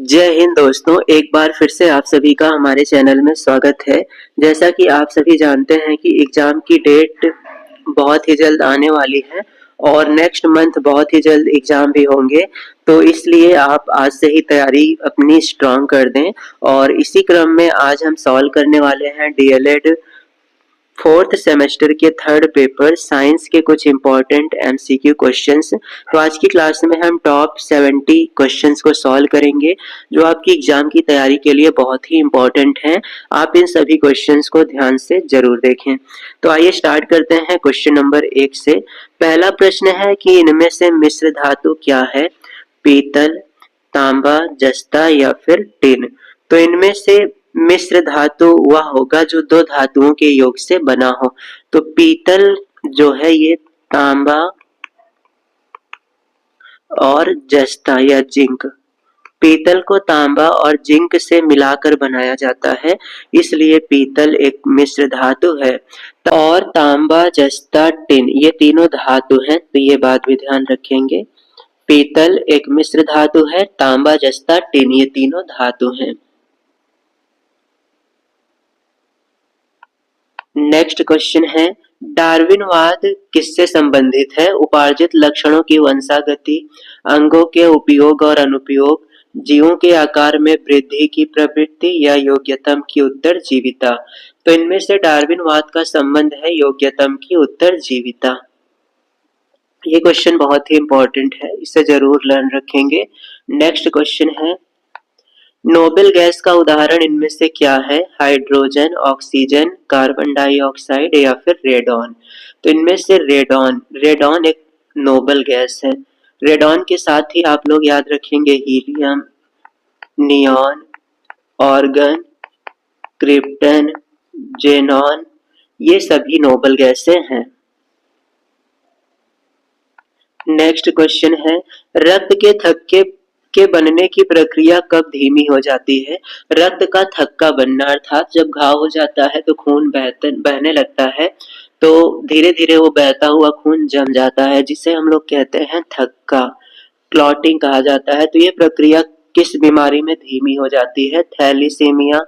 जय हिंद दोस्तों, एक बार फिर से आप सभी का हमारे चैनल में स्वागत है। जैसा कि आप सभी जानते हैं कि एग्जाम की डेट बहुत ही जल्द आने वाली है और नेक्स्ट मंथ बहुत ही जल्द एग्जाम भी होंगे, तो इसलिए आप आज से ही तैयारी अपनी स्ट्रांग कर दें। और इसी क्रम में आज हम सॉल्व करने वाले हैं डीएलएड फोर्थ सेमेस्टर के थर्ड पेपर साइंस के कुछ इंपॉर्टेंट एमसीक्यू क्वेश्चंस। तो आज की क्लास में हम टॉप 70 क्वेश्चंस को सॉल्व करेंगे जो आपकी एग्जाम की तैयारी के लिए बहुत ही इंपॉर्टेंट हैं। आप इन सभी क्वेश्चंस को ध्यान से जरूर देखें। तो आइए स्टार्ट करते हैं क्वेश्चन नंबर 1 से। पहला प्रश्न है कि इनमें से मिश्र धातु क्या है? पीतल, तांबा, जस्ता या फिर टिन। तो इनमें से मिश्र धातु वह होगा जो दो धातुओं के योग से बना हो। तो पीतल जो है ये तांबा और जस्ता या जिंक, पीतल को तांबा और जिंक से मिलाकर बनाया जाता है, इसलिए पीतल एक मिश्र धातु है। और तांबा, जस्ता, टिन ये तीनों धातु हैं, तो ये बात भी ध्यान रखेंगे। पीतल एक मिश्र धातु है, तांबा, जस्ता, टिन ये तीनों धातु हैं। नेक्स्ट क्वेश्चन है, डार्विनवाद किससे संबंधित है? उपार्जित लक्षणों की वंशागति, अंगों के उपयोग और अनुपयोग, जीवों के आकार में वृद्धि की प्रवृत्ति या योग्यतम की उत्तरजीविता। तो इनमें से डार्विनवाद का संबंध है योग्यतम की उत्तरजीविता। ये क्वेश्चन बहुत ही इंपॉर्टेंट है, इसे जरूर लर्न रखेंगे। नेक्स्ट क्वेश्चन है, नोबेल गैस का उदाहरण इनमें से क्या है? हाइड्रोजन, ऑक्सीजन, कार्बन डाइऑक्साइड या फिर रेडॉन। तो इनमें से रेडॉन एक नोबेल गैस है। रेडॉन के साथ ही आप लोग याद रखेंगे helium, neon, organ, krypton, xenon ये सभी नोबेल गैसें हैं। नेक्स्ट क्वेश्चन है, रक्त के थक्के के बनने की प्रक्रिया कब धीमी हो जाती है? रक्त का थक्का बनना, अर्थात जब घाव हो जाता है तो खून बहने लगता है, तो धीरे धीरे वो बहता हुआ खून जम जाता है, जिसे हम लोग कहते हैं थक्का, क्लॉटिंग कहा जाता है। तो ये प्रक्रिया किस बीमारी में धीमी हो जाती है? थैलीसीमिया,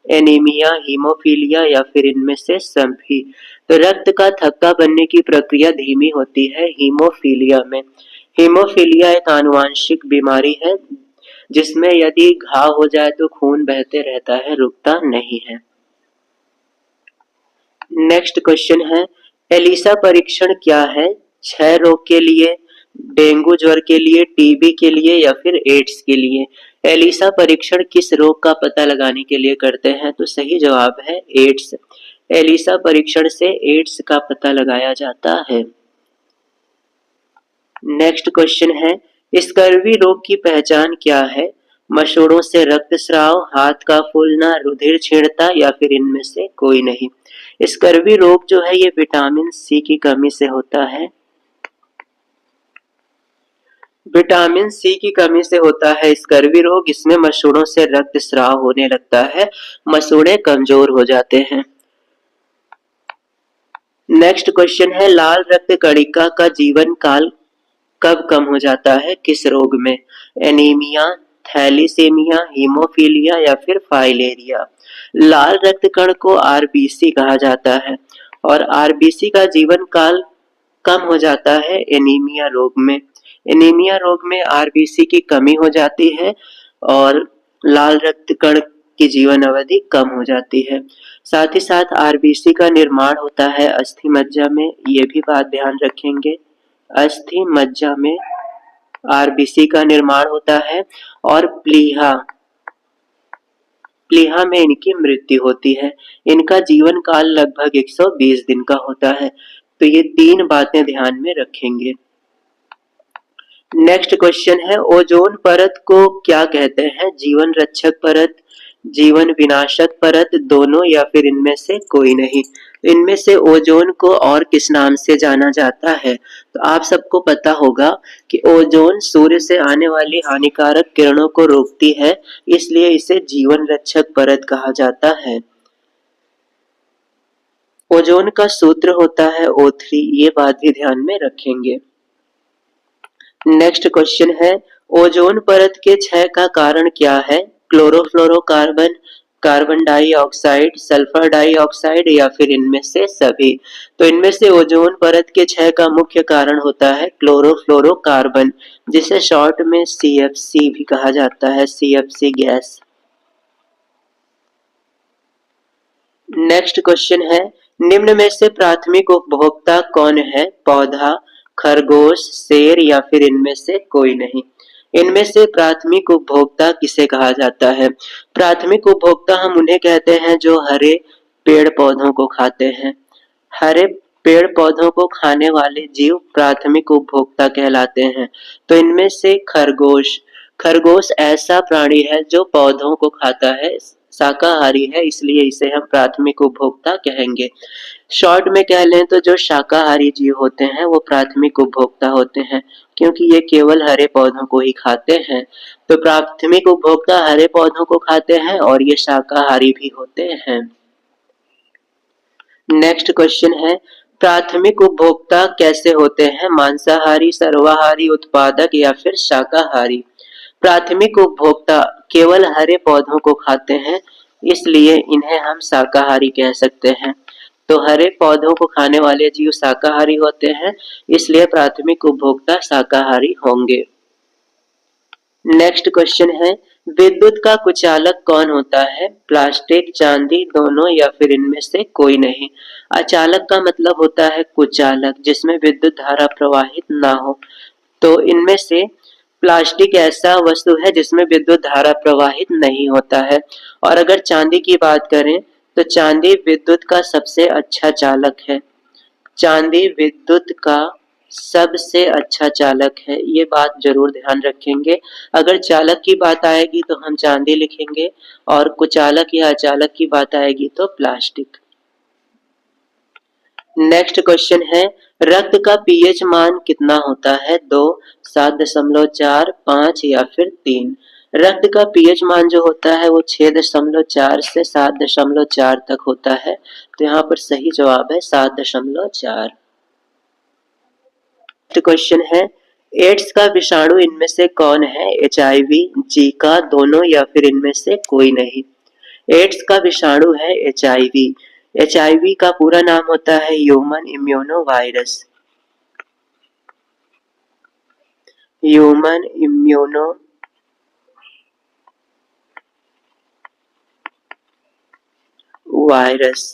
एनीमिया, हीमोफीलिया या फिर इनमें से सभी। तो रक्त का थक्का बनने की प्रक्रिया धीमी होती है हीमोफीलिया में। हीमोफीलिया एक आनुवांशिक बीमारी है जिसमें यदि घाव हो जाए तो खून बहते रहता है, रुकता नहीं है। नेक्स्ट क्वेश्चन है, एलिसा परीक्षण क्या है? क्षय रोग के लिए, डेंगू ज्वर के लिए, टीबी के लिए या फिर एड्स के लिए। एलिसा परीक्षण किस रोग का पता लगाने के लिए करते हैं? तो सही जवाब है एड्स। एलिसा परीक्षण से एड्स का पता लगाया जाता है। नेक्स्ट क्वेश्चन है, स्कर्वी रोग की पहचान क्या है? मसूड़ों से रक्तस्राव, हाथ का फूलना, रुधिर छीणता या फिर इनमें से कोई नहीं। स्कर्वी रोग जो है ये विटामिन सी की कमी से होता है। विटामिन सी की कमी से होता है स्कर्वी रोग। इसमें मसूड़ों से रक्तस्राव होने लगता है, मसूड़े कमजोर हो जाते हैं। नेक्स्ट क्वेश्चन है, लाल रक्त कणिका का जीवन काल कब कम हो जाता है? किस रोग में? एनीमिया, थैलीसीमिया, हीमोफीलिया या फिर फाइलेरिया। लाल रक्त कण को आरबीसी कहा जाता है और आरबीसी का जीवन काल कम हो जाता है एनीमिया रोग में। एनीमिया रोग में आरबीसी की कमी हो जाती है और लाल रक्त कण की जीवन अवधि कम हो जाती है। साथ ही साथ आरबीसी का निर्माण होता है अस्थि मज्जा में, ये भी बात ध्यान रखेंगे। अस्थि मज्जा में आरबीसी का निर्माण होता है और प्लीहा में इनकी मृत्यु होती है। इनका जीवन काल लगभग 120 दिन का होता है। तो ये तीन बातें ध्यान में रखेंगे। नेक्स्ट क्वेश्चन है, ओजोन परत को क्या कहते हैं? जीवन रक्षक परत, जीवन विनाशक परत, दोनों या फिर इनमें से कोई नहीं। इनमें से ओजोन को और किस नाम से जाना जाता है? तो आप सबको पता होगा कि ओजोन सूर्य से आने वाली हानिकारक किरणों को रोकती है, इसलिए इसे जीवन रक्षक परत कहा जाता है। ओजोन का सूत्र होता है O3, ये बात भी ध्यान में रखेंगे। नेक्स्ट क्वेश्चन है, ओजोन परत के क्षय का कारण क्या है? Chlorofluorocarbon, carbon dioxide, sulphur dioxide या फिर इनमें से सभी? तो इनमें से ओजोन परत के क्षय का मुख्य कारण होता है क्लोरोफ्लोरोकार्बन, जिसे शॉर्ट में CFC भी कहा जाता है, CFC गैस। नेक्स्ट क्वेश्चन है, निम्न में से प्राथमिक उपभोक्ता कौन है? पौधा, खरगोश, शेर या फिर इनमें से कोई नहीं? इनमें से प्राथमिक उपभोक्ता किसे कहा जाता है? प्राथमिक उपभोक्ता हम उन्हें कहते हैं जो हरे पेड़ पौधों को खाते हैं। हरे पेड़ पौधों को खाने वाले जीव प्राथमिक उपभोक्ता कहलाते हैं। तो इनमें से खरगोश, खरगोश ऐसा प्राणी है जो पौधों को खाता है, शाकाहारी है, इसलिए इसे हम प्राथमिक उपभोक्ता कहेंगे। शॉर्ट में कह लें तो जो शाकाहारी जीव होते हैं वो प्राथमिक उपभोक्ता होते हैं, क्योंकि ये केवल हरे पौधों को ही खाते हैं। तो प्राथमिक उपभोक्ता हरे पौधों को खाते हैं और ये शाकाहारी भी होते हैं। नेक्स्ट क्वेश्चन है, प्राथमिक उपभोक्ता कैसे होते हैं? मांसाहारी, सर्वाहारी, उत्पादक या फिर शाकाहारी? प्राथमिक उपभोक्ता केवल हरे पौधों को खाते हैं, इसलिए इन्हें हम शाकाहारी कह सकते हैं। तो हरे पौधों को खाने वाले जीव शाकाहारी होते हैं, इसलिए प्राथमिक उपभोक्ता शाकाहारी होंगे। नेक्स्ट क्वेश्चन है, विद्युत का कुचालक कौन होता है? प्लास्टिक, चांदी, दोनों या फिर इनमें से कोई नहीं? अचालक का मतलब होता है कुचालक, जिसमें विद्युत धारा प्रवाहित ना हो। तो इनमें से प्लास्टिक ऐसा वस्तु है जिसमें विद्युत धारा प्रवाहित नहीं होता है। और अगर चांदी की बात करें तो चांदी विद्युत का सबसे अच्छा चालक है। चांदी विद्युत का सबसे अच्छा चालक है, ये बात जरूर ध्यान रखेंगे। अगर चालक की बात आएगी तो हम चांदी लिखेंगे, और कुचालक या अचालक की बात आएगी तो प्लास्टिक। नेक्स्ट क्वेश्चन है, रक्त का पीएच मान कितना होता है? 2, 7.4, 5 या फिर 3? रक्त का पीएच मान जो होता है वो 6.4 से 7.4 तक होता है। तो यहाँ पर सही जवाब है 7.4। क्वेश्चन है, एड्स का विषाणु इनमें से कौन है? HIV, जीका, दोनों या फिर इनमें से कोई नहीं? एड्स का विषाणु है HIV। HIV का पूरा नाम होता है human immuno virus. Human immuno virus.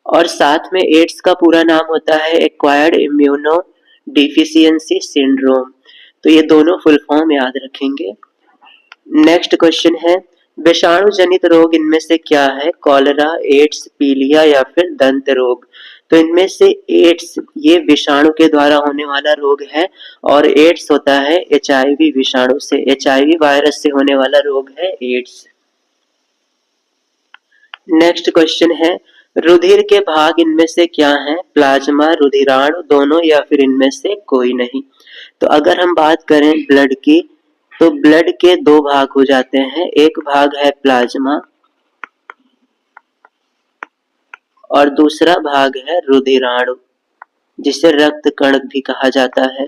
और साथ में एड्स का पूरा नाम होता है एक्वायर्ड इम्यूनो डिफिशियंसी सिंड्रोम। तो ये दोनों फुल फॉर्म याद रखेंगे। नेक्स्ट क्वेश्चन है, विषाणु जनित रोग इनमें से क्या है? कॉलरा, एड्स, पीलिया या फिर दंत रोग? तो इनमें से एड्स ये विषाणु के द्वारा होने वाला रोग है, और एड्स होता है HIV विषाणु से, HIV वायरस से होने वाला रोग है एड्स। नेक्स्ट क्वेश्चन है, रुधिर के भाग इनमें से क्या है? प्लाज्मा, रुधिराणु, दोनों या फिर इनमें से कोई नहीं? तो अगर हम बात करें ब्लड की, तो ब्लड के दो भाग हो जाते हैं, एक भाग है प्लाज्मा और दूसरा भाग है रुधिराणु, जिसे रक्त कण भी कहा जाता है।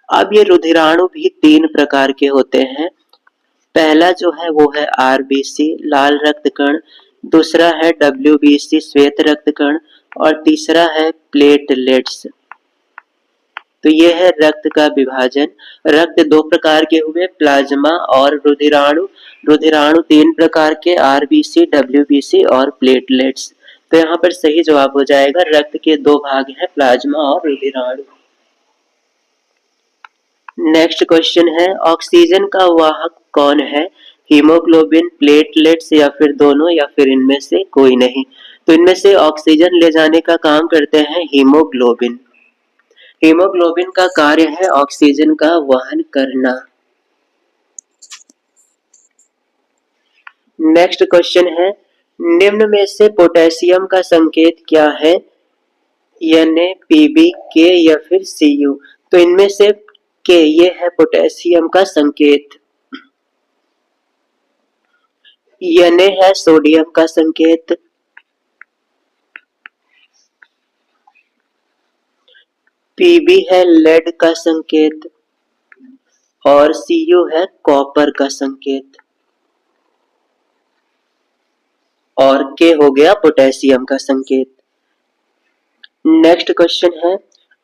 अब ये रुधिराणु भी 3 प्रकार के होते हैं। पहला जो है वो है RBC लाल रक्त कण, दूसरा है WBC श्वेत रक्त कण, और तीसरा है प्लेटलेट्स। तो ये है रक्त का विभाजन। रक्त 2 प्रकार के हुए, प्लाज्मा और रुधिराणु। रुधिराणु 3 प्रकार के, RBC, WBC और प्लेटलेट्स। तो यहाँ पर सही जवाब हो जाएगा, रक्त के 2 भाग हैं, प्लाज्मा और रुधिराणु। नेक्स्ट क्वेश्चन है, ऑक्सीजन का वाहक कौन है? हीमोग्लोबिन, प्लेटलेट्स या फिर दोनों या फिर इनमें से कोई नहीं? तो इनमें से ऑक्सीजन ले जाने का काम करते हैं हीमोग्लोबिन। हीमोग्लोबिन का कार्य है ऑक्सीजन का वहन करना। नेक्स्ट क्वेश्चन है, निम्न में से पोटेशियम का संकेत क्या है? Na, Pb, K या फिर Cu? तो इनमें से K ये है पोटेशियम का संकेत। Na है सोडियम का संकेत। Pb है लेड का संकेत और Cu है कॉपर का संकेत और K हो गया पोटेशियम का संकेत। नेक्स्ट क्वेश्चन है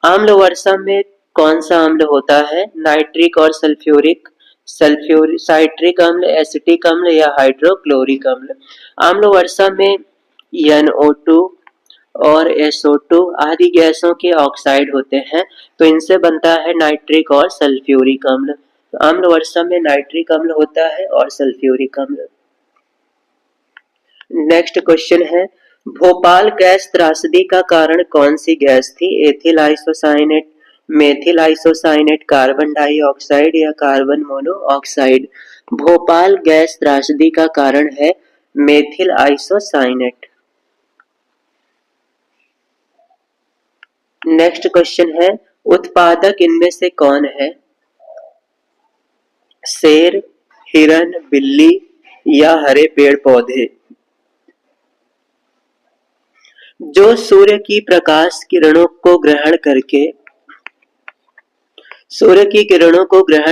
आम्ल वर्षा में कौन सा अम्ल होता है? नाइट्रिक और सल्फ्यूरिक, साइट्रिक अम्ल, एसिटिक अम्ल या हाइड्रोक्लोरिक अम्ल। आम्ल वर्षा में NO2 और SO2 आदि गैसों के ऑक्साइड होते हैं, तो इनसे बनता है नाइट्रिक और सल्फ्यूरिक अम्ल। आम्ल वर्षा में नाइट्रिक अम्ल होता है और सल्फ्यूरिक अम्ल। नेक्स्ट क्वेश्चन है भोपाल गैस त्रासदी का कारण कौन सी गैस थी? Ethyl isocyanate, methyl isocyanate, carbon dioxide या कार्बन मोनोऑक्साइड। भोपाल गैस त्रासदी का कारण है मेथिल आइसोसाइनेट। नेक्स्ट क्वेश्चन है उत्पादक इनमें से कौन है? शेर, हिरन, बिल्ली या हरे पेड़ पौधे। जो सूर्य की प्रकाश किरणों को ग्रहण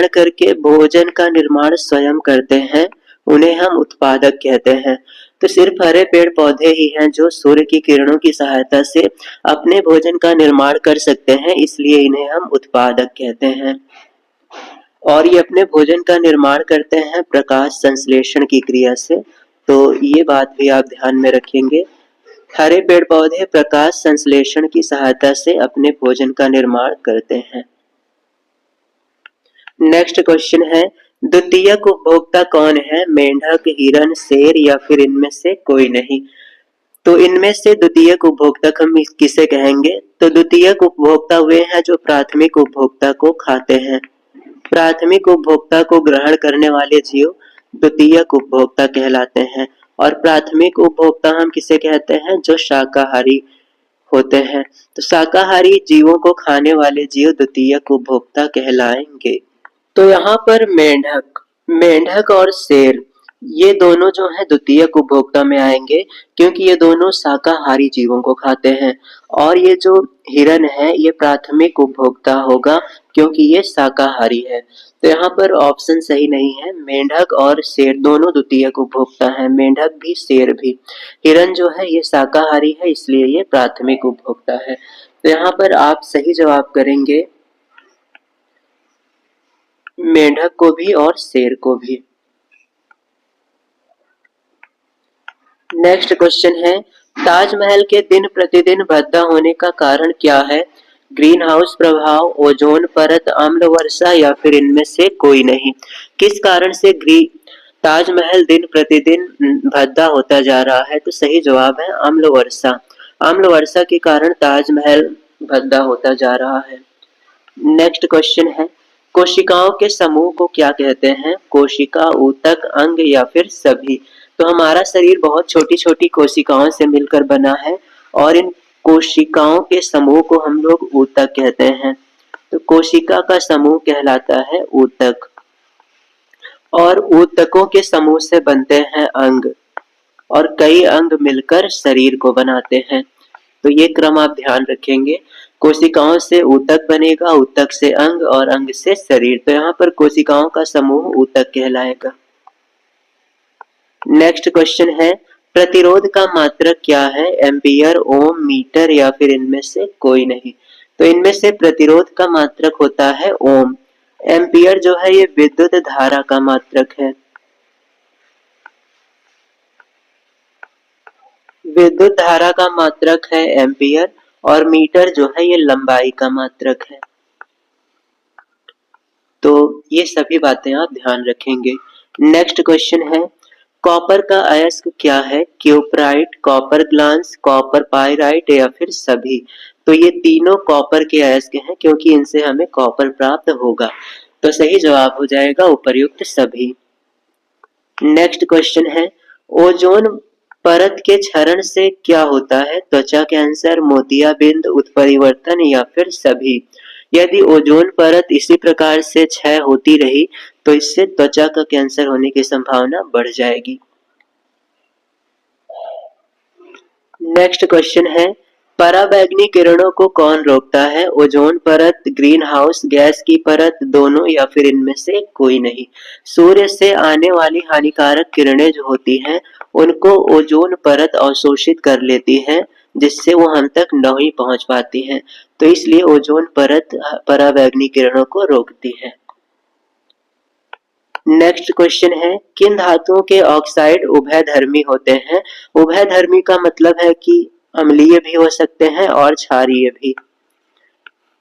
करके भोजन का निर्माण स्वयं करते हैं, उन्हें हम उत्पादक कहते हैं। तो सिर्फ हरे पेड़ पौधे ही हैं जो सूर्य की किरणों की सहायता से अपने भोजन का निर्माण कर सकते हैं, इसलिए इन्हें हम उत्पादक कहते हैं। और ये अपने भोजन का निर्माण करते हैं प्रकाश संश्लेषण की क्रिया से, तो ये बात भी आप ध्यान में रखेंगे। हरे पेड़ पौधे प्रकाश संश्लेषण की सहायता से अपने भोजन का निर्माण करते हैं। नेक्स्ट क्वेश्चन है द्वितीयक उपभोक्ता कौन है? मेंढक, हिरन, शेर या फिर इनमें से कोई नहीं। तो इनमें से द्वितीयक उपभोक्ता हम किसे कहेंगे? तो द्वितीयक उपभोक्ता वे हैं जो प्राथमिक उपभोक्ता को खाते हैं। प्राथमिक उपभोक्ता को ग्रहण करने वाले जीव द्वितीयक उपभोक्ता कहलाते हैं। और प्राथमिक उपभोक्ता हम किसे कहते हैं? जो शाकाहारी होते हैं। तो शाकाहारी जीवों को खाने वाले जीव द्वितीयक उपभोक्ता कहलाएंगे। तो यहाँ पर मेंढक और शेर ये दोनों जो है द्वितीयक उपभोक्ता में आएंगे, क्योंकि ये दोनों शाकाहारी जीवों को खाते हैं। और ये जो हिरन है ये प्राथमिक उपभोक्ता होगा, क्योंकि ये शाकाहारी है। तो यहाँ पर ऑप्शन सही नहीं है। मेंढक और शेर दोनों द्वितीयक उपभोक्ता हैं, मेंढक भी शेर भी। हिरन जो है ये शाकाहारी है, इसलिए ये प्राथमिक उपभोक्ता है। तो यहाँ पर आप सही जवाब करेंगे मेंढक को भी और शेर को भी। नेक्स्ट क्वेश्चन है ताजमहल के दिन प्रतिदिन भद्दा होने का कारण क्या है? ग्रीन हाउस प्रभाव, ओजोन परत, अम्ल वर्षा या फिर इनमें से कोई नहीं। किस कारण से ताजमहल दिन प्रतिदिन भद्दा होता जा रहा है? तो सही जवाब है अम्ल वर्षा। अम्ल वर्षा के कारण ताजमहल भद्दा होता जा रहा है। नेक्स्ट क्वेश्चन है कोशिकाओं के समूह को क्या कहते हैं? कोशिका, ऊतक, अंग या फिर सभी। तो हमारा शरीर बहुत छोटी छोटी कोशिकाओं से मिलकर बना है और इन कोशिकाओं के समूह को हम लोग ऊतक कहते हैं। तो कोशिका का समूह कहलाता है ऊतक और ऊतकों के समूह से बनते हैं अंग और कई अंग मिलकर शरीर को बनाते हैं। तो ये क्रम आप ध्यान रखेंगे। कोशिकाओं से ऊतक बनेगा, ऊतक से अंग और अंग से शरीर। तो यहाँ पर कोशिकाओं का समूह ऊतक कहलाएगा। नेक्स्ट क्वेश्चन है प्रतिरोध का मात्रक क्या है? एम्पियर, ओम, मीटर या फिर इनमें से कोई नहीं। तो इनमें से प्रतिरोध का मात्रक होता है ओम। एम्पियर जो है ये विद्युत धारा का मात्रक है। विद्युत धारा का मात्रक है एम्पियर और मीटर जो है ये लंबाई का मात्रक है। तो ये सभी बातें आप ध्यान रखेंगे। नेक्स्ट क्वेश्चन है कॉपर का अयस्क क्या है? Cuprite, copper glance, copper pyrite या फिर सभी। तो ये तीनों कॉपर के अयस्क हैं, क्योंकि इनसे हमें कॉपर प्राप्त होगा। तो सही जवाब हो जाएगा उपर्युक्त सभी। नेक्स्ट क्वेश्चन है ओजोन परत के क्षरण से क्या होता है? त्वचा कैंसर, मोतियाबिंद, उत्परिवर्तन या फिर सभी। यदि ओजोन परत इसी प्रकार से क्षय होती रही तो इससे त्वचा का कैंसर होने की संभावना बढ़ जाएगी। नेक्स्ट क्वेश्चन है पराबैंगनी किरणों को कौन रोकता है? ओजोन परत, ग्रीन हाउस गैस की परत, दोनों या फिर इनमें से कोई नहीं। सूर्य से आने वाली हानिकारक किरणें जो होती हैं उनको ओजोन परत अवशोषित कर लेती है, जिससे वो हम तक नहीं पहुंच पाती हैं। तो इसलिए ओजोन परत पराबैंगनी किरणों को रोकती है। नेक्स्ट क्वेश्चन है, किन धातुओं के ऑक्साइड उभयधर्मी होते हैं? उभयधर्मी का मतलब है कि अम्लीय भी हो सकते हैं और क्षारीय भी।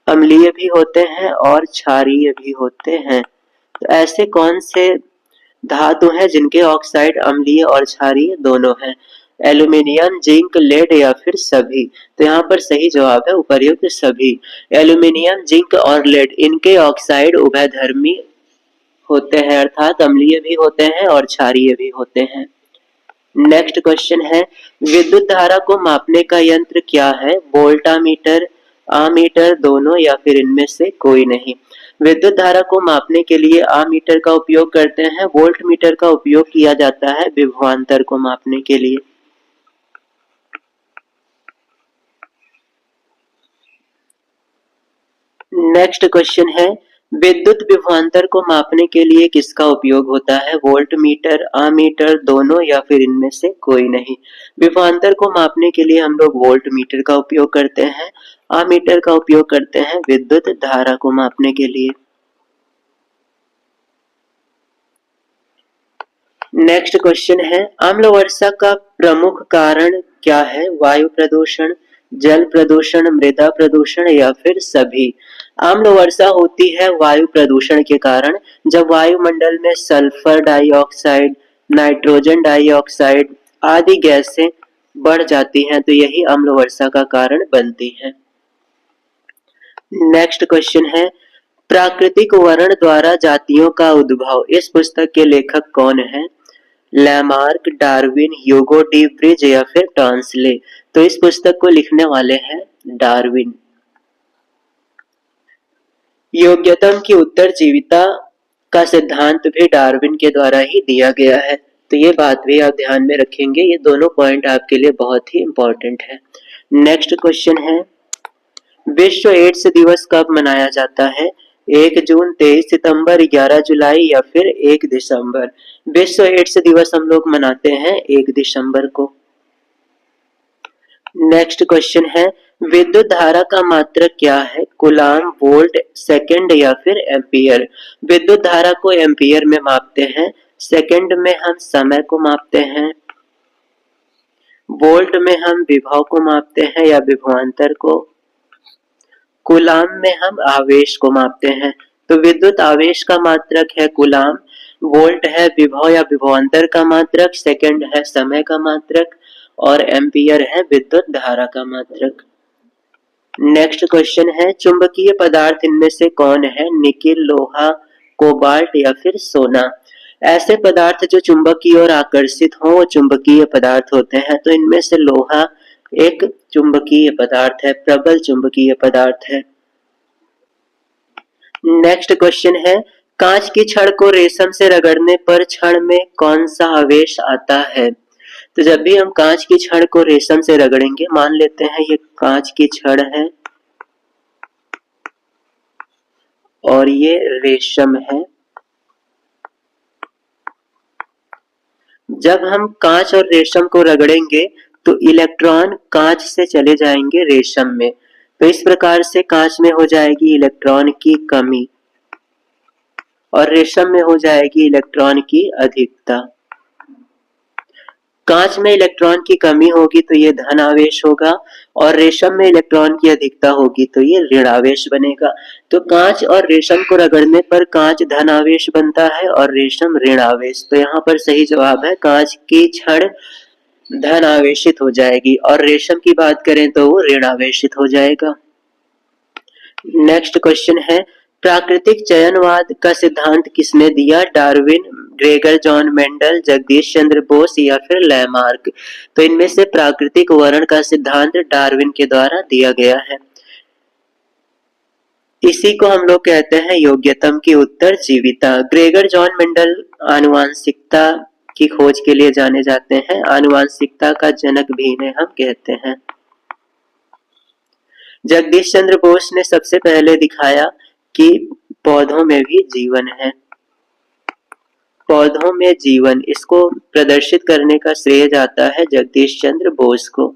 अम्लीय भी होते हैं और क्षारीय भी होते हैं। तो ऐसे कौन से धातु हैं जिनके ऑक्साइड अम्लीय और क्षारीय दोनों हैं? एल्यूमिनियम, जिंक, लेड या फिर सभी? तो यहाँ पर सही जवाब है उपर्युक्त सभी। एल्यूमिनियम, जिंक और लेड इनके ऑक्साइड उभयधर्मी होते हैं, अर्थात अम्लीय भी होते हैं और क्षारीय भी होते हैं। नेक्स्ट क्वेश्चन है, विद्युत धारा को मापने का यंत्र क्या है? वोल्टामीटर, आमीटर, दोनों या फिर इनमें से कोई नहीं। विद्युत धारा को मापने के लिए आमीटर का उपयोग करते हैं, वोल्टमीटर का उपयोग किया जाता है विभवांतर को मापने के लिए। नेक्स्ट क्वेश्चन है, विद्युत विभवांतर को मापने के लिए किसका उपयोग होता है? वोल्टमीटर, आमीटर, दोनों या फिर इनमें से कोई नहीं। विभवांतर को मापने के लिए हम लोग वोल्टमीटर का उपयोग करते हैं, आमीटर का उपयोग करते हैं विद्युत धारा को मापने के लिए। नेक्स्ट क्वेश्चन है, अम्ल वर्षा का प्रमुख कारण क्या है? वायु प्रदूषण, जल प्रदूषण, मृदा प्रदूषण या फिर सभी? अम्ल वर्षा होती है वायु प्रदूषण के कारण। जब वायुमंडल में सल्फर डाइऑक्साइड, नाइट्रोजन डाइऑक्साइड आदि गैसें बढ़ जाती हैं तो यही अम्ल वर्षा का कारण बनती हैं। नेक्स्ट क्वेश्चन है, प्राकृतिक वर्ण द्वारा जातियों का उद्भव, इस पुस्तक के लेखक कौन है? Lamarck, Darwin, Hugo de bridge या फिर टॉन्सले? तो इस पुस्तक को लिखने वाले हैं डार्विन। योग्यतम की उत्तरजीविता का सिद्धांत भी डार्विन के द्वारा ही दिया गया है, तो ये बात भी आप ध्यान में रखेंगे। ये दोनों पॉइंट आपके लिए बहुत ही इंपॉर्टेंट है। नेक्स्ट क्वेश्चन है, विश्व एड्स दिवस कब मनाया जाता है? 1 जून, 23 सितंबर, 11 जुलाई या फिर 1 दिसंबर? विश्व एड्स दिवस हम लोग मनाते हैं 1 दिसंबर को। नेक्स्ट क्वेश्चन है, विद्युत धारा का मात्रक क्या है? कूलाम, वोल्ट, सेकंड या फिर एम्पियर? विद्युत धारा को एम्पियर में मापते हैं, सेकंड में हम समय को मापते हैं, वोल्ट में हम विभव को मापते हैं या विभवांतर को, कूलाम में हम आवेश को मापते हैं। तो विद्युत आवेश का मात्रक है कूलाम, वोल्ट है विभव या विभवांतर का मात्रक, सेकंड है समय का मात्रक और एम्पियर है विद्युत धारा का मात्रक। नेक्स्ट क्वेश्चन है, चुंबकीय पदार्थ इनमें से कौन है? निकिल, लोहा, कोबाल्ट या फिर सोना? ऐसे पदार्थ जो चुंबक की ओर आकर्षित हो वो चुंबकीय पदार्थ होते हैं। तो इनमें से लोहा एक चुंबकीय पदार्थ है, प्रबल चुंबकीय पदार्थ है। नेक्स्ट क्वेश्चन है, कांच की छड़ को रेशम से रगड़ने पर छड़ में कौन सा आवेश आता है? तो जब भी हम कांच की छड़ को रेशम से रगड़ेंगे, मान लेते हैं ये कांच की छड़ है और ये रेशम है। जब हम कांच और रेशम को रगड़ेंगे तो इलेक्ट्रॉन कांच से चले जाएंगे रेशम में, तो इस प्रकार से कांच में हो जाएगी इलेक्ट्रॉन की कमी और रेशम में हो जाएगी इलेक्ट्रॉन की अधिकता। कांच में इलेक्ट्रॉन की कमी होगी तो ये धन आवेश होगा और रेशम में इलेक्ट्रॉन की अधिकता होगी तो ये ऋण आवेश बनेगा। तो कांच और रेशम को रगड़ने पर कांच धन आवेश बनता है और रेशम ऋण आवेश। तो यहाँ पर सही जवाब है कांच की छड़ धन आवेशित हो जाएगी और रेशम की बात करें तो वो ऋण आवेशित हो जाएगा। नेक्स्ट क्वेश्चन है, प्राकृतिक चयनवाद का सिद्धांत किसने दिया? Darwin, Gregor John Mendel, Jagdish Chandra Bose या फिर लैमार्क? तो इनमें से प्राकृतिक वर्ण का सिद्धांत डार्विन के द्वारा दिया गया है। इसी को हम लोग कहते हैं योग्यतम की उत्तरजीविता। ग्रेगर जॉन मेंडल आनुवांशिकता की खोज के लिए जाने जाते हैं, आनुवांशिकता का जनक भी इन्हें हम कहते हैं। जगदीश चंद्र बोस ने सबसे पहले दिखाया कि पौधों में भी जीवन है। पौधों में जीवन, इसको प्रदर्शित करने का श्रेय जाता है जगदीश चंद्र बोस को।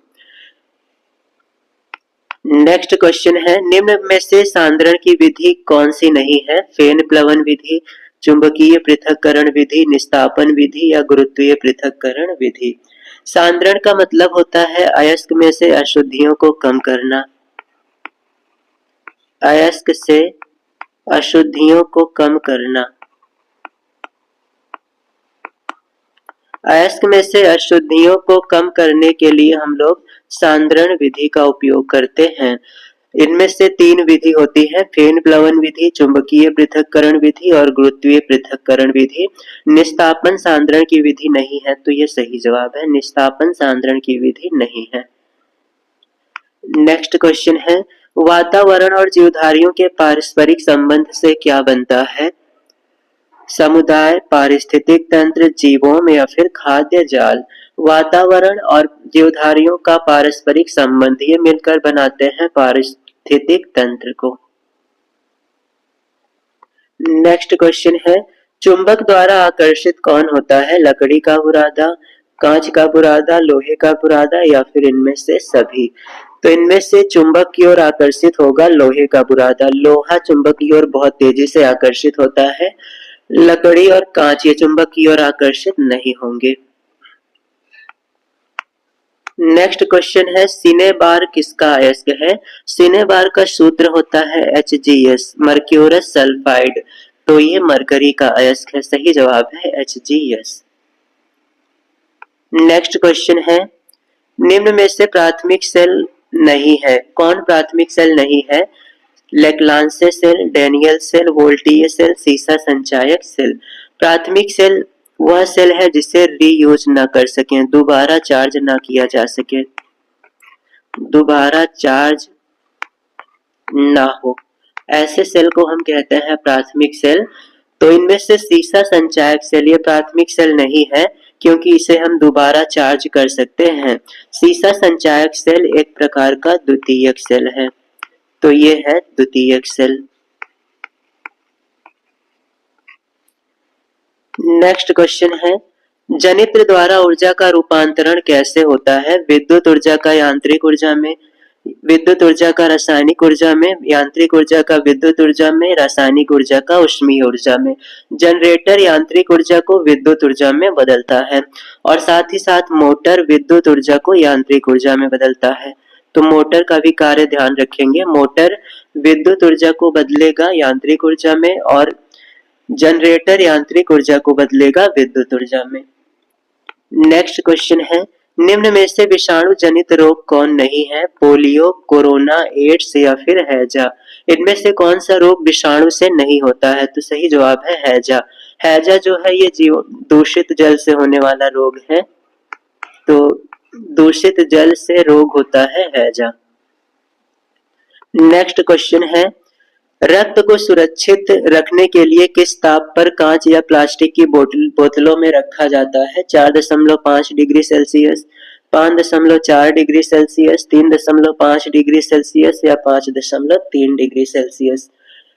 नेक्स्ट क्वेश्चन है, निम्न में से सांद्रण की विधि कौन सी नहीं है? फेन प्लवन विधि, चुंबकीय पृथक्करण विधि, निस्तापन विधि या गुरुत्वीय पृथक्करण विधि। सांद्रण का मतलब होता है अयस्क में से अशुद्धियों को कम करना। अयस्क से अशुद्धियों को कम करना। अयस्क में से अशुद्धियों को कम करने के लिए हम लोग सांद्रण विधि का उपयोग करते हैं। इनमें से 3 विधि होती है, फेन प्लवन विधि, चुंबकीय पृथक्करण विधि और गुरुत्वीय पृथक्करण विधि। निस्तापन सांद्रण की विधि नहीं है, तो ये सही जवाब है, निस्तापन सांद्रण की विधि नहीं है। नेक्स्ट क्वेश्चन है, वातावरण और जीवधारियों के पारस्परिक संबंध से क्या बनता है? समुदाय, पारिस्थितिक तंत्र, जीवों या फिर खाद्य जाल। वातावरण और जीवधारियों का पारस्परिक संबंध, ये मिलकर बनाते हैं पारिस्थितिक तंत्र को। नेक्स्ट क्वेश्चन है, चुंबक द्वारा आकर्षित कौन होता है? लकड़ी का बुरादा, कांच का बुरादा, लोहे का बुरादा या फिर इनमें से सभी। तो इनमें से चुंबक की ओर आकर्षित होगा लोहे का बुरादा। लोहा चुंबक की ओर बहुत तेजी से आकर्षित होता है। लकड़ी और कांच ये चुंबक की ओर आकर्षित नहीं होंगे। नेक्स्ट क्वेश्चन है, सिनेबार किसका अयस्क है? सिनेबार का सूत्र होता है HgS, मर्क्यूरस सल्फाइड। तो ये मरकरी का अयस्क है, सही जवाब है HgS। नेक्स्ट क्वेश्चन है, निम्न में से प्राथमिक सेल नहीं है। कौन प्राथमिक सेल नहीं है? लेक्लांसे सेल, डेनियल सेल, वोल्टीय सेल, सीसा संचायक सेल। प्राथमिक सेल वह सेल है जिसे रीयूज ना कर सकें, दोबारा चार्ज ना किया जा सके, दोबारा चार्ज ना हो, ऐसे सेल को हम कहते हैं प्राथमिक सेल। तो इनमें से सीसा संचायक सेल ये प्राथमिक सेल नहीं है, क्योंकि इसे हम दोबारा चार्ज कर सकते हैं। सीसा संचायक सेल एक प्रकार का द्वितीयक सेल है, तो ये है द्वितीयक सेल। नेक्स्ट क्वेश्चन है, जनित्र द्वारा ऊर्जा का रूपांतरण कैसे होता है? विद्युत ऊर्जा का यांत्रिक ऊर्जा में, विद्युत ऊर्जा का रासायनिक ऊर्जा में, यांत्रिक ऊर्जा का विद्युत ऊर्जा में, रासायनिक ऊर्जा का ऊष्मीय ऊर्जा में। जनरेटर यांत्रिक ऊर्जा को विद्युत ऊर्जा में बदलता है और साथ ही साथ मोटर विद्युत ऊर्जा को यांत्रिक ऊर्जा में बदलता है। तो मोटर का भी कार्य ध्यान रखेंगे, मोटर विद्युत ऊर्जा को बदलेगा यांत्रिक ऊर्जा में और जनरेटर यांत्रिक ऊर्जा को बदलेगा विद्युत ऊर्जा में। नेक्स्ट क्वेश्चन है, निम्न में से विषाणु जनित रोग कौन नहीं है? पोलियो, कोरोना, एड्स या फिर हैजा। इनमें से कौन सा रोग विषाणु से नहीं होता है? तो सही जवाब है हैजा। हैजा जो है ये दूषित जल से होने वाला रोग है, तो दूषित जल से रोग होता है हैजा। नेक्स्ट क्वेश्चन है, रक्त को सुरक्षित रखने के लिए किस ताप पर कांच या प्लास्टिक की बोतलों में रखा जाता है? 4.5 degree Celsius, 5.4 degree Celsius, 3.5 degree Celsius या 5.3 डिग्री सेल्सियस।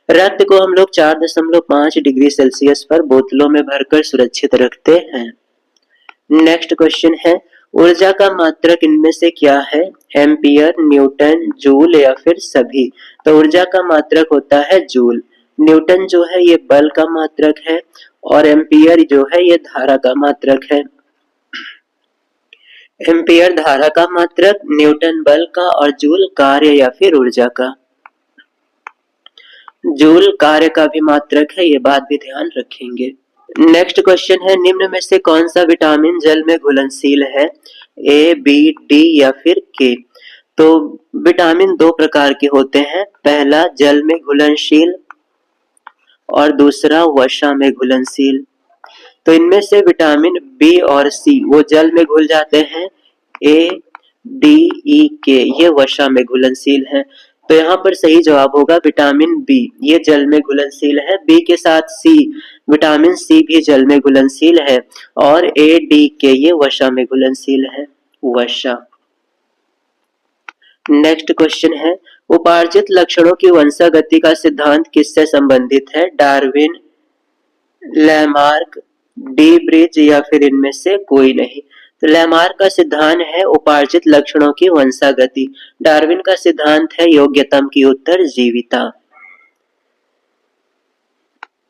रक्त को हम लोग 4.5 डिग्री सेल्सियस पर बोतलों में भरकर सुरक्षित रखते हैं। नेक्स्ट क्वेश्चन है, ऊर्जा का मात्रक इनमें से क्या है? एम्पियर, न्यूटन, जूल या फिर सभी। तो ऊर्जा का मात्रक होता है जूल। न्यूटन जो है ये बल का मात्रक है और एम्पियर जो है ये धारा का मात्रक है। एम्पियर धारा का मात्रक, न्यूटन बल का और जूल कार्य या फिर ऊर्जा का। जूल कार्य का भी मात्रक है, ये बात भी ध्यान रखेंगे। नेक्स्ट क्वेश्चन है, निम्न में से कौन सा विटामिन जल में घुलनशील है? ए, बी, डी या फिर के। तो विटामिन 2 प्रकार के होते हैं, पहला जल में घुलनशील और दूसरा वसा में घुलनशील। तो इनमें से विटामिन बी और सी वो जल में घुल जाते हैं, ए, डी, ई, के ये वसा में घुलनशील है। तो यहाँ पर सही जवाब होगा विटामिन बी, ये जल में घुलनशील है। बी के साथ सी, विटामिन सी भी जल में घुलनशील है और ए, डी, के ये वसा में घुलनशील है, वसा। नेक्स्ट क्वेश्चन है, उपार्जित लक्षणों की वंशागति का सिद्धांत किससे संबंधित है? डार्विन, लैमार्क, डी ब्रिज या फिर इनमें से कोई नहीं। तो लैमार्क का सिद्धांत है उपार्जित लक्षणों की वंशागति। डार्विन का सिद्धांत है योग्यतम की उत्तरजीविता।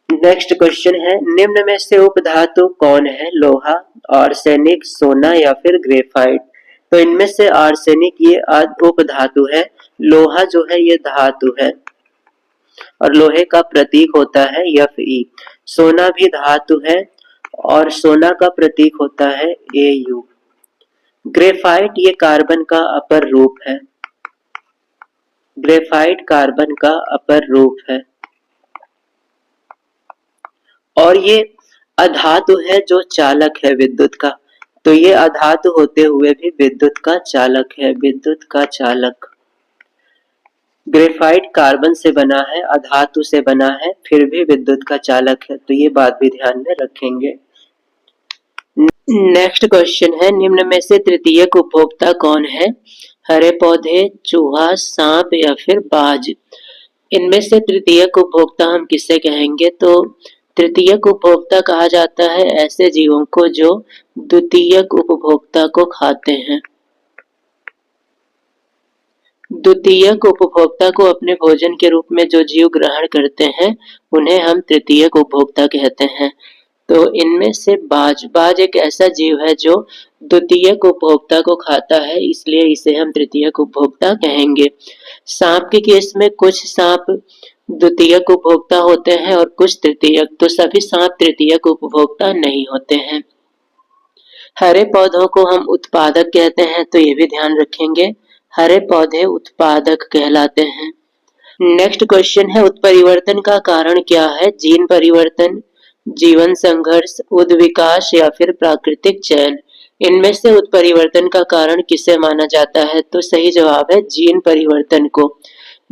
नेक्स्ट क्वेश्चन है निम्न में से उपधातु कौन है? लोहा, आर्सेनिक, सोना या फिर ग्रेफाइट। तो इनमें से आर्सेनिक ये उपधातु है, लोहा जो है ये धातु है और लोहे का प्रतीक होता है Fe। सोना भी धातु है और सोना का प्रतीक होता है Au। ग्रेफाइट ये कार्बन का अपर रूप है, ग्रेफाइट कार्बन का अपर रूप है और ये अधातु है जो चालक है विद्युत का। तो ये अधातु होते हुए भी विद्युत का चालक है, विद्युत का चालक। ग्रेफाइट कार्बन से बना है, अधातु से बना है, फिर भी विद्युत का चालक है। तो ये बात भी ध्यान में रखेंगे। नेक्स्ट क्वेश्चन है निम्न में से तृतीयक उपभोक्ता कौन है? हरे पौधे, चूहा, सांप या फिर बाज। इनमें से तृतीयक उपभोक्ता हम किसे कहेंगे? तो तृतीयक उपभोक्ता कहा जाता है ऐसे जीवों को जो द्वितीयक उपभोक्ता को खाते हैं। द्वितीयक उपभोक्ता को अपने भोजन के रूप में जो जीव ग्रहण करते हैं उन्हें हम तृतीयक उपभोक्ता कहते हैं। तो इनमें से बाज एक ऐसा जीव है जो द्वितीयक उपभोक्ता को खाता है, इसलिए इसे हम तृतीयक उपभोक्ता कहेंगे। सांप के केस में कुछ सांप द्वितीयक उपभोक्ता होते हैं और कुछ तृतीयक, तो सभी सांप तृतीयक उपभोक्ता नहीं होते हैं। हरे पौधों को हम उत्पादक कहते हैं, तो ये भी ध्यान रखेंगे, हरे पौधे उत्पादक कहलाते हैं। नेक्स्ट क्वेश्चन है उत्परिवर्तन का कारण क्या है? जीन परिवर्तन, जीवन संघर्ष, उद्विकास या फिर प्राकृतिक चयन। इनमें से उत्परिवर्तन का कारण किसे माना जाता है? तो सही जवाब है जीन परिवर्तन को।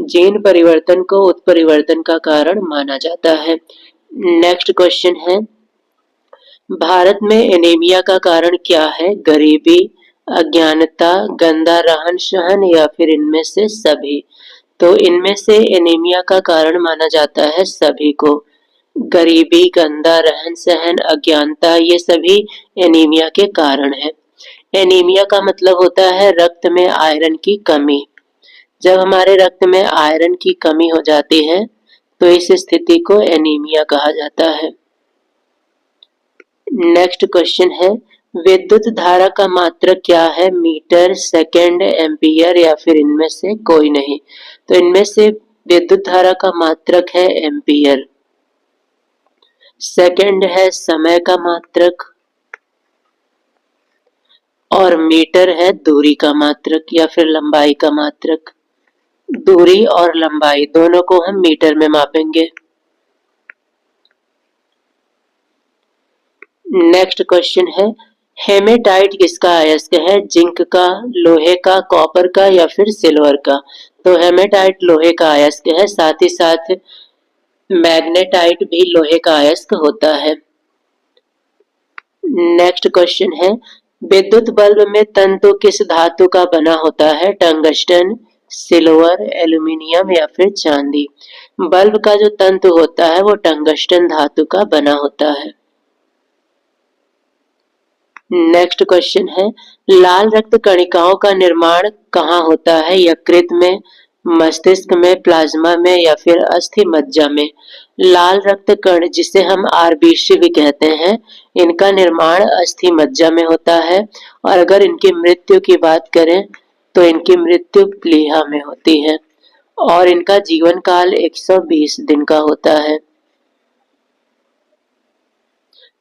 जीन परिवर्तन को उत्परिवर्तन का कारण माना जाता है। नेक्स्ट क्वेश्चन है भारत में एनीमिया का कारण क्या है? गरीबी, अज्ञानता, गंदा रहन सहन या फिर इनमें से सभी। तो इनमें से एनीमिया का कारण माना जाता है सभी को। गरीबी, गंदा रहन सहन, अज्ञानता ये सभी एनीमिया के कारण है। एनीमिया का मतलब होता है रक्त में आयरन की कमी। जब हमारे रक्त में आयरन की कमी हो जाती है तो इस स्थिति को एनीमिया कहा जाता है। नेक्स्ट क्वेश्चन है विद्युत धारा का मात्रक क्या है? मीटर, सेकंड, एम्पियर या फिर इनमें से कोई नहीं। तो इनमें से विद्युत धारा का मात्रक है एम्पियर। सेकंड है समय का मात्रक और मीटर है दूरी का मात्रक या फिर लंबाई का मात्रक। दूरी और लंबाई दोनों को हम मीटर में मापेंगे। नेक्स्ट क्वेश्चन है हेमेटाइट किसका अयस्क है? जिंक का, लोहे का, कॉपर का या फिर सिल्वर का। तो हेमेटाइट लोहे का अयस्क है, साथ ही साथ मैग्नेटाइट भी लोहे का अयस्क होता है। नेक्स्ट क्वेश्चन है विद्युत बल्ब में तंतु किस धातु का बना होता है? टंगस्टन, सिल्वर, एल्यूमिनियम या फिर चांदी। बल्ब का जो तंतु होता है वो टंगस्टन धातु का बना होता है। नेक्स्ट क्वेश्चन है लाल रक्त कणिकाओं का निर्माण कहाँ होता है? यकृत में, मस्तिष्क में, प्लाज्मा में या फिर अस्थि मज्जा में। लाल रक्त कण जिसे हम आरबीसी भी कहते हैं, इनका निर्माण अस्थि मज्जा में होता है और अगर इनकी मृत्यु की बात करें तो इनकी मृत्यु प्लीहा में होती है और इनका जीवन काल 120 दिन का होता है।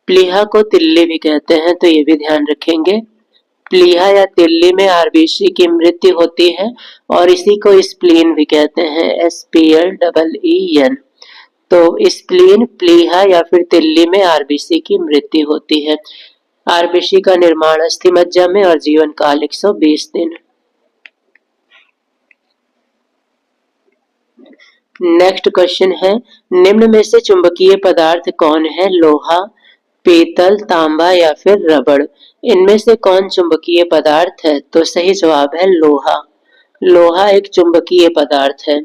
प्लीहा को तिल्ली भी कहते हैं, तो ये भी ध्यान रखेंगे। प्लीहा या तिल्ली में आरबीसी की मृत्यु होती है और इसी को स्प्लीन भी कहते हैं, SPLEEN। तो स्प्लीन, प्लीहा या फिर तिल्ली में आरबीसी की मृत्यु होती है। आरबीसी का निर्माण अस्थि मज्जा में और जीवन काल 120 दिन। नेक्स्ट क्वेश्चन है निम्न में से चुंबकीय पदार्थ कौन है? लोहा, पीतल, तांबा या फिर रबड़। इनमें से कौन चुंबकीय पदार्थ है? तो सही जवाब है लोहा। लोहा एक चुंबकीय पदार्थ है।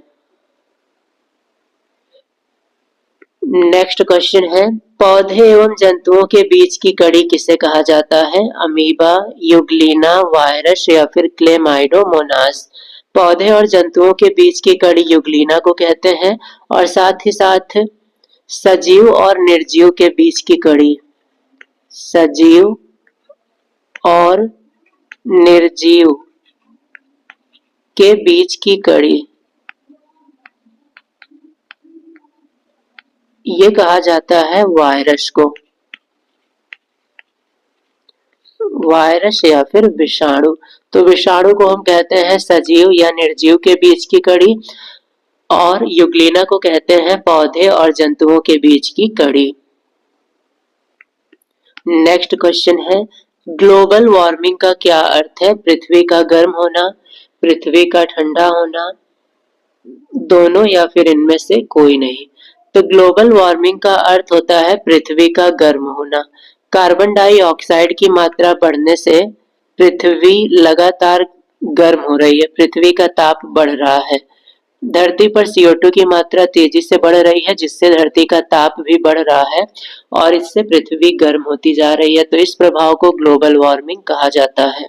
नेक्स्ट क्वेश्चन है, पौधे एवं जंतुओं के बीच की कड़ी किसे कहा जाता है? अमीबा, यूग्लिना, वायरस या फिर क्लेमाइडोमोनास। पौधे और जंतुओं के बीच की कड़ी यूग्लिना को कहते हैं और साथ ही साथ सजीव और निर्जीव के बीच की कड़ी, सजीव और निर्जीव के बीच की कड़ी, ये कहा जाता है वायरस को, वायरस या फिर विषाणु। तो विषाणु को हम कहते हैं सजीव या निर्जीव के बीच की कड़ी और यूग्लिना को कहते हैं पौधे और जंतुओं के बीच की कड़ी। नेक्स्ट क्वेश्चन है, ग्लोबल वार्मिंग का क्या अर्थ है? पृथ्वी का गर्म होना, पृथ्वी का ठंडा होना, दोनों या फिर इनमें से कोई नहीं। तो ग्लोबल वार्मिंग का अर्थ होता है पृथ्वी का गर्म होना। कार्बन डाइऑक्साइड की मात्रा बढ़ने से पृथ्वी लगातार गर्म हो रही है, पृथ्वी का ताप बढ़ रहा है। धरती पर CO2 की मात्रा तेजी से बढ़ रही है जिससे धरती का ताप भी बढ़ रहा है और इससे पृथ्वी गर्म होती जा रही है। तो इस प्रभाव को ग्लोबल वार्मिंग कहा जाता है।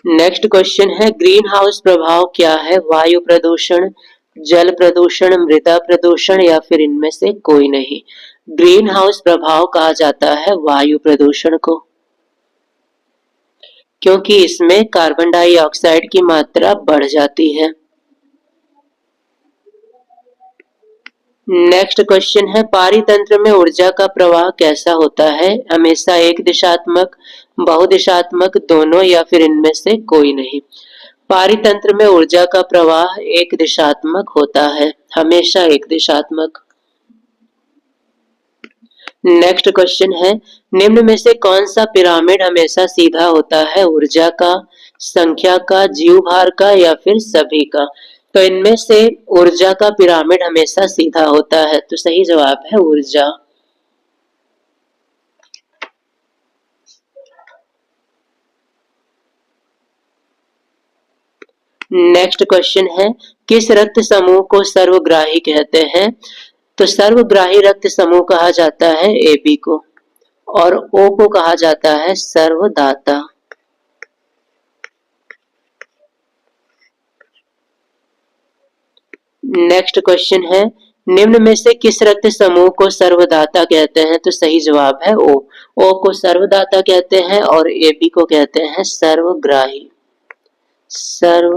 नेक्स्ट क्वेश्चन है, ग्रीन हाउस प्रभाव क्या है? वायु प्रदूषण, जल प्रदूषण, मृदा प्रदूषण या फिर इनमें से कोई नहीं। ग्रीन हाउस प्रभाव कहा जाता है वायु प्रदूषण को, क्योंकि इसमें कार्बन डाइऑक्साइड की मात्रा बढ़ जाती है। नेक्स्ट क्वेश्चन है, पारितंत्र में ऊर्जा का प्रवाह कैसा होता है? हमेशा एक दिशात्मक, बहुदिशात्मक, दोनों या फिर इनमें से कोई नहीं। पारितंत्र में ऊर्जा का प्रवाह एक दिशात्मक होता है, हमेशा एक दिशात्मक। नेक्स्ट क्वेश्चन है, निम्न में से कौन सा पिरामिड हमेशा सीधा होता है? ऊर्जा का, संख्या का, जीव भार का या फिर सभी का। तो इनमें से ऊर्जा का पिरामिड हमेशा सीधा होता है, तो सही जवाब है ऊर्जा। नेक्स्ट क्वेश्चन है, किस रक्त समूह को सर्वग्राही कहते हैं? तो सर्वग्राही रक्त समूह कहा जाता है AB को और O को कहा जाता है सर्वदाता। नेक्स्ट क्वेश्चन है, निम्न में से किस रक्त समूह को सर्वदाता कहते हैं? तो सही जवाब है O। O को सर्वदाता कहते हैं और AB को कहते हैं सर्वग्राही, सर्वग्राही।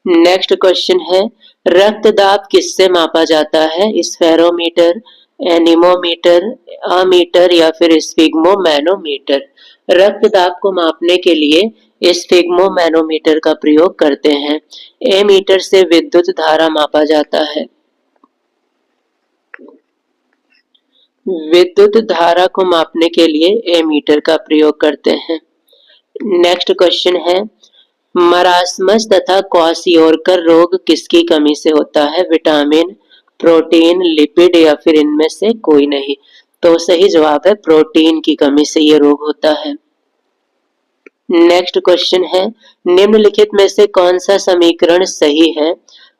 नेक्स्ट क्वेश्चन है, रक्तदाब किससे मापा जाता है? स्फेरोमीटर, एनीमोमीटर, अमीटर या फिर स्फिग्मोमैनोमीटर। रक्तदाब को मापने के लिए स्फिग्मोमैनोमीटर का प्रयोग करते हैं। एमीटर से विद्युत धारा मापा जाता है, विद्युत धारा को मापने के लिए एमीटर का प्रयोग करते हैं। नेक्स्ट क्वेश्चन है, मरासमस तथा क्वाशियोरकर रोग किसकी कमी से होता है? विटामिन, प्रोटीन, लिपिड या फिर इनमें से कोई नहीं। तो सही जवाब है प्रोटीन की कमी से ये रोग होता है। नेक्स्ट क्वेश्चन है, निम्नलिखित में से कौन सा समीकरण सही है?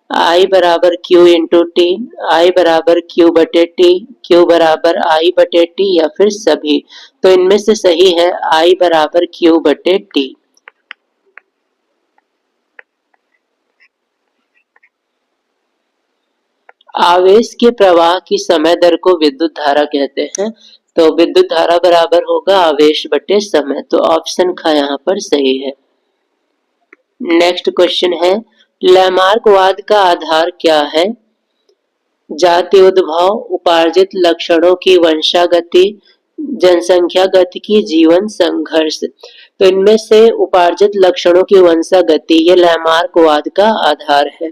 I बराबर Q इंटू टी, I बराबर Q बटे टी, Q बराबर I बटे टी या फिर सभी। तो इनमें से सही है I बराबर Q बटे टी। आवेश के प्रवाह की समय दर को विद्युत धारा कहते हैं। तो विद्युत धारा बराबर होगा आवेश बटे समय। तो ऑप्शन ख यहाँ पर सही है। नेक्स्ट क्वेश्चन है, लैमार्कवाद का आधार क्या है? जाति उद्भव, उपार्जित लक्षणों की वंशागति, जनसंख्या गति की जीवन संघर्ष। तो इनमें से उपार्जित लक्षणों की वंशागति ये लैमार्कवाद का आधार है।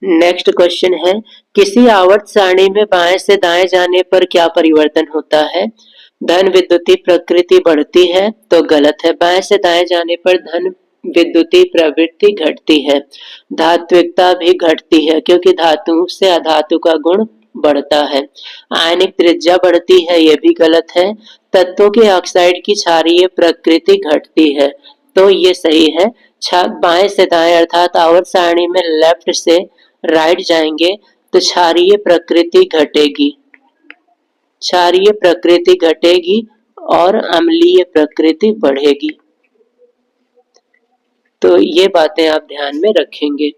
नेक्स्ट क्वेश्चन है, किसी आवर्त सारणी में बाएं से दाएं जाने पर क्या परिवर्तन होता है? धन विद्युतीय प्रकृति बढ़ती है, तो गलत है। बाएं से दाएं जाने पर धन विद्युतीय प्रवृत्ति घटती है। धात्विकता भी घटती है क्योंकि धातु से अधातु का गुण बढ़ता है। आयनिक त्रिज्या बढ़ती है, ये भी गलत है। तत्वों के ऑक्साइड की क्षारीय प्रकृति घटती है, तो ये सही है। बाएं से दाएं अर्थात आवर्त सारणी में लेफ्ट से राइट जाएंगे तो क्षारीय प्रकृति घटेगी, क्षारीय प्रकृति घटेगी और अम्लीय प्रकृति बढ़ेगी। तो ये बातें आप ध्यान में रखेंगे।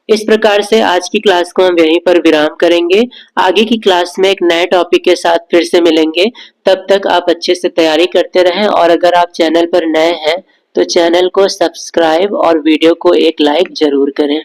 इस प्रकार से आज की क्लास को हम यहीं पर विराम करेंगे। आगे की क्लास में एक नए टॉपिक के साथ फिर से मिलेंगे। तब तक आप अच्छे से तैयारी करते रहें और अगर आप चैनल पर नए हैं तो चैनल को सब्सक्राइब और वीडियो को एक लाइक जरूर करें।